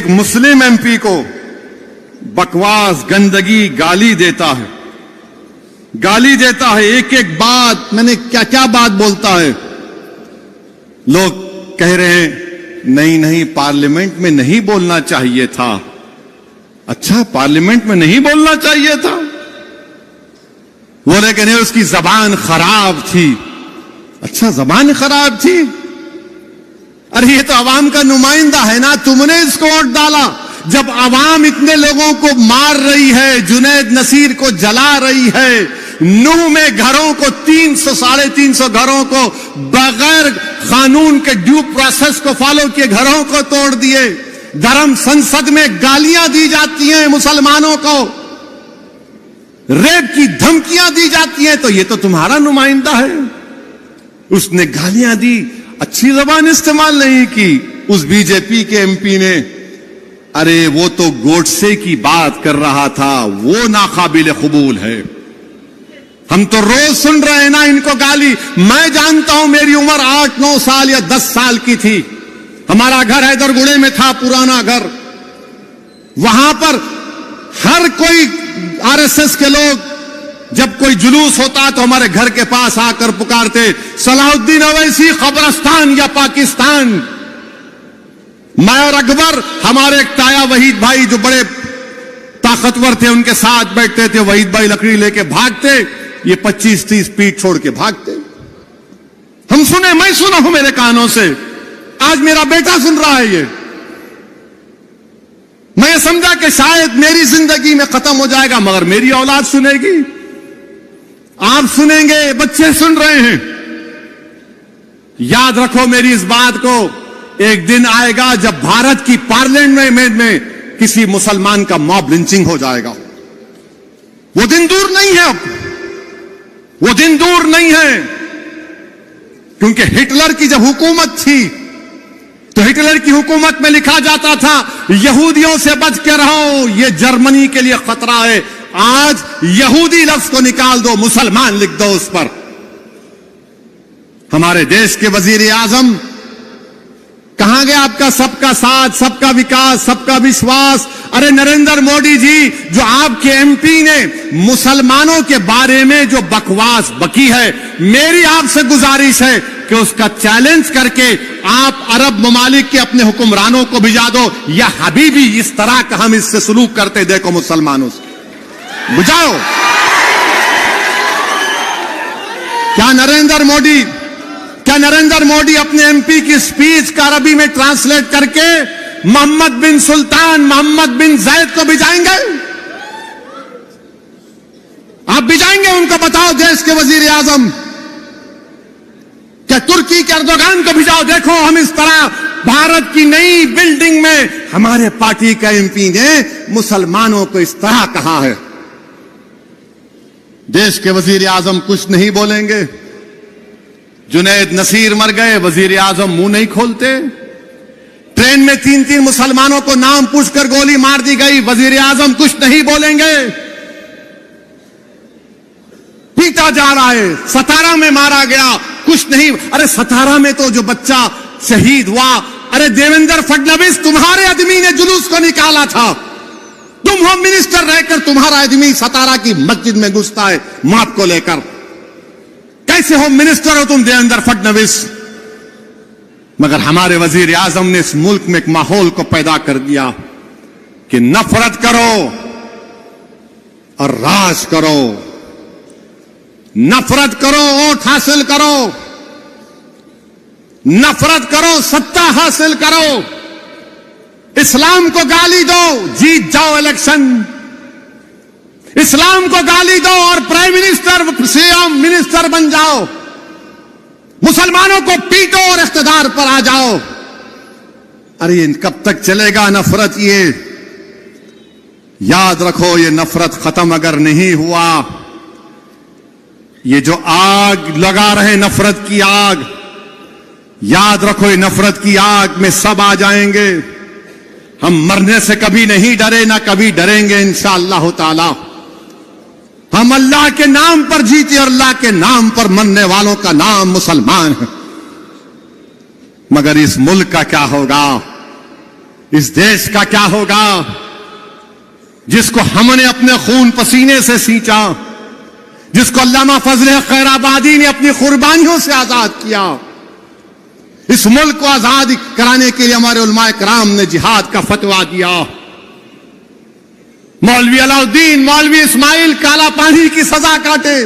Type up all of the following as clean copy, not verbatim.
एक मुस्लिम एमपी को बकवास, गंदगी, गाली देता है, एक एक बात, मैंने क्या क्या बात बोलता है। लोग कह रहे हैं नहीं पार्लियामेंट में नहीं बोलना चाहिए था। अच्छा, पार्लियामेंट में नहीं बोलना चाहिए था? वो लेकिन उसकी जबान खराब थी। अच्छा, जबान खराब थी? अरे ये तो अवाम का नुमाइंदा है ना, तुमने इसको वोट डाला। जब अवाम इतने लोगों को मार रही है, जुनैद नसीर को जला रही है, नूह में घरों को 300 साढ़े 300 घरों को बगैर कानून के ड्यू प्रोसेस को फॉलो किए घरों को तोड़ दिए, धर्म संसद में गालियां दी जाती हैं मुसलमानों को, रेप की धमकियां दी जाती हैं, तो ये तो तुम्हारा नुमाइंदा है। उसने गालियां दी, अच्छी जबान इस्तेमाल नहीं की। उस बीजेपी के एमपी ने, अरे वो तो गोडसे की बात कर रहा था, वो नाकाबिल कबूल है। हम तो रोज सुन रहे हैं ना इनको गाली। मैं जानता हूं, मेरी उम्र 8-9 साल या 10 साल की थी, हमारा घर हैदरगुड़े में था, पुराना घर। वहां पर हर कोई आरएसएस के लोग, जब कोई जुलूस होता तो हमारे घर के पास आकर पुकारते, सलाहुद्दीन अवैसी कब्रिस्तान या पाकिस्तान। मैं और अकबर, हमारे एक ताया वहीद भाई जो बड़े ताकतवर थे, उनके साथ बैठते थे। वहीद भाई लकड़ी लेके भागते, ये 25-30 फीट छोड़ के भागते। हम सुने, मैं सुना हूं मेरे कानों से, आज मेरा बेटा सुन रहा है ये। मैं समझा कि शायद मेरी जिंदगी में खत्म हो जाएगा, मगर मेरी औलाद सुनेगी, आप सुनेंगे, बच्चे सुन रहे हैं। याद रखो मेरी इस बात को, एक दिन आएगा जब भारत की पार्लियामेंट में किसी मुसलमान का मॉब लिंचिंग हो जाएगा। वो दिन दूर नहीं है, अब वो दिन दूर नहीं है। क्योंकि हिटलर की जब हुकूमत थी तो हिटलर की हुकूमत में लिखा जाता था, यहूदियों से बच के रहो, ये जर्मनी के लिए खतरा है। आज यहूदी लफ्ज को निकाल दो, मुसलमान लिख दो उस पर। हमारे देश के वजीर आजम, कहां गया आपका सबका साथ, सबका विकास, सबका विश्वास? अरे नरेंद्र मोदी जी, जो आपके एमपी ने मुसलमानों के बारे में जो बकवास बकी है, मेरी आपसे गुजारिश है कि उसका चैलेंज करके आप अरब ममालिक के अपने हुक्मरानों को भिजा दो, या हबीबी इस तरह का हम इससे सलूक करते देखो मुसलमानों से, बुझाओ। क्या नरेंद्र मोदी अपने एमपी की स्पीच का अरबी में ट्रांसलेट करके मोहम्मद बिन सुल्तान, मोहम्मद बिन जैद को भिजाएंगे? आप भिजाएंगे उनको? बताओ देश के वजीर आजम। क्या तुर्की के अर्दोगान को भिजाओ? देखो हम इस तरह भारत की नई बिल्डिंग में हमारे पार्टी का एमपी ने मुसलमानों को इस तरह कहा है। देश के वजीर आजम कुछ नहीं बोलेंगे। जुनैद नसीर मर गए, वजीर आजम मुंह नहीं खोलते। ट्रेन में 3-3 मुसलमानों को नाम पूछकर गोली मार दी गई, वजीर आजम कुछ नहीं बोलेंगे। पीटा जा रहा है, सतारा में मारा गया, कुछ नहीं। अरे सतारा में तो जो बच्चा शहीद हुआ, अरे देवेंद्र फडणवीस तुम्हारे आदमी ने जुलूस को निकाला था। तुम होम मिनिस्टर रहकर तुम्हारा आदमी सतारा की मस्जिद में घुसता है माप को लेकर। कैसे होम मिनिस्टर हो तुम देवेंद्र फडणवीस? मगर हमारे वजीर आजम ने इस मुल्क में एक माहौल को पैदा कर दिया कि नफरत करो और राज करो, नफरत करो वोट हासिल करो, नफरत करो सत्ता हासिल करो, इस्लाम को गाली दो, जीत जाओ इलेक्शन, इस्लाम को गाली दो और प्राइम मिनिस्टर, सीएम, मिनिस्टर बन जाओ, मुसलमानों को पीटो और इख्तिदार पर आ जाओ। अरे ये कब तक चलेगा नफरत? ये याद रखो, ये नफरत खत्म अगर नहीं हुआ, ये जो आग लगा रहे नफरत की आग, याद रखो ये नफरत की आग में सब आ जाएंगे। हम मरने से कभी नहीं डरे, ना कभी डरेंगे इंशाअल्लाह ताला। हम अल्लाह के नाम पर जीते और अल्लाह के नाम पर मरने वालों का नाम मुसलमान है। मगर इस मुल्क का क्या होगा? इस देश का क्या होगा जिसको हमने अपने खून पसीने से सींचा, जिसको अल्लामा फजल खैराबादी ने अपनी कुर्बानियों से आजाद किया। इस मुल्क को आजाद कराने के लिए हमारे उलमाए कराम ने जिहाद का फतवा दिया। मौलवी अलाउद्दीन, मौलवी इस्माइल काला पानी की सजा काटे,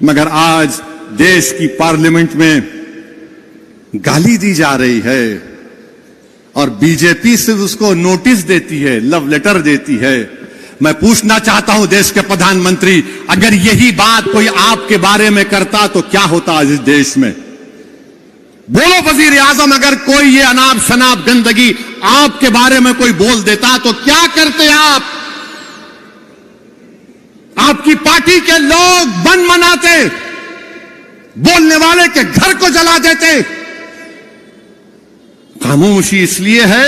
मगर आज देश की पार्लियामेंट में गाली दी जा रही है और बीजेपी सिर्फ उसको नोटिस देती है, लव लेटर देती है। मैं पूछना चाहता हूं देश के प्रधानमंत्री, अगर यही बात कोई आपके बारे में करता तो क्या होता आज इस देश में? बोलो वजीर आजम, अगर कोई ये अनाप शनाप गंदगी आपके बारे में कोई बोल देता तो क्या करते आप? आपकी पार्टी के लोग बंद मनाते, बोलने वाले के घर को जला देते। खामोशी इसलिए है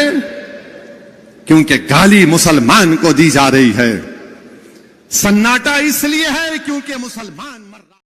क्योंकि गाली मुसलमान को दी जा रही है, सन्नाटा इसलिए है क्योंकि मुसलमान